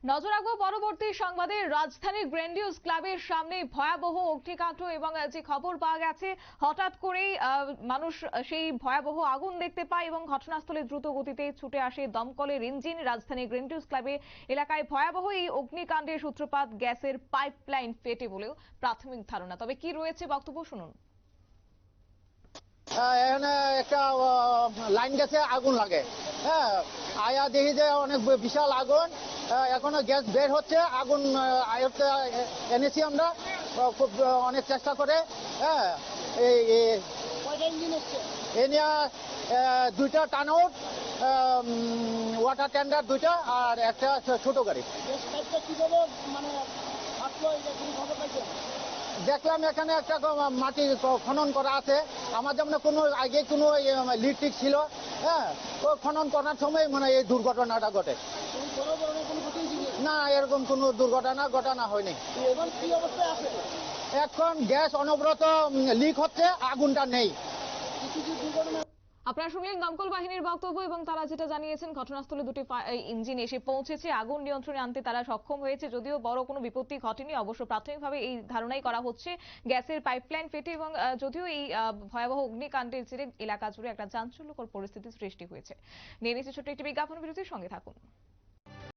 নজর রাখবো পরবর্তী সংবাদে। রাজধানীর গ্র্যান্ডিউস ক্লাবের সামনে ভয়াবহ অগ্নিকাণ্ড এবং যে খবর পাওয়া গেছে হঠাৎ করেই মানুষ সেই ভয়াবহ আগুন দেখতে পায় এবং ঘটনাস্থলে দ্রুত গতিতে ছুটে আসে দমকলের ইঞ্জিন। রাজধানীর গ্র্যান্ডিউস ক্লাবে এলাকায় ভয়াবহ এই অগ্নিকাণ্ডের সূত্রপাত গ্যাসের পাইপলাইন ফেটে বলেও প্রাথমিক ধারণা। তবে কি রয়েছে বক্তব্য শুনুন। এখানে একটা লাইন গেছে, আগুন লাগে। হ্যাঁ, আয়া দেখি যে অনেক বিশাল আগুন, এখনো গ্যাস বের হচ্ছে। আগুন আয়ত্তে এনেছি আমরা, খুব অনেক চেষ্টা করে। হ্যাঁ, এই এ নিয়ে দুইটা টানআউট, ওয়াটার টেন্ডার দুইটা, আর একটা ছোট গাড়ি। দেখলাম এখানে একটা মাটি খনন করা আছে। আমার যেমন কোনো আগে কোনো লিড টিক ছিল, হ্যাঁ, ও খনন করার সময় মানে এই দুর্ঘটনাটা ঘটে। না, এরকম কোনো দুর্ঘটনা ঘটনা হয়নি। এখন গ্যাস অনবরত লিক হচ্ছে, আগুনটা নেই। আপনারা শুনলেন দমকল বাহিনীর বক্তব্য এবং তারা যেটা জানিয়েছেন ঘটনাস্থলে দুটি ইঞ্জিন এসে পৌঁছেছে, আগুন নিয়ন্ত্রণে আনতে তারা সক্ষম হয়েছে। যদিও বড় কোনো বিপত্তি ঘটেনি, অবশ্য প্রাথমিকভাবে এই ধারণাই করা হচ্ছে গ্যাসের পাইপলাইন ফেটে। এবং যদিও এই ভয়াবহ অগ্নিকাণ্ডের জেরে এলাকা জুড়ে একটা চাঞ্চল্যকর পরিস্থিতির সৃষ্টি হয়েছে। নিয়ে নিচ্ছে ছোট্ট একটি বিজ্ঞাপন বিরতির সঙ্গে থাকুন।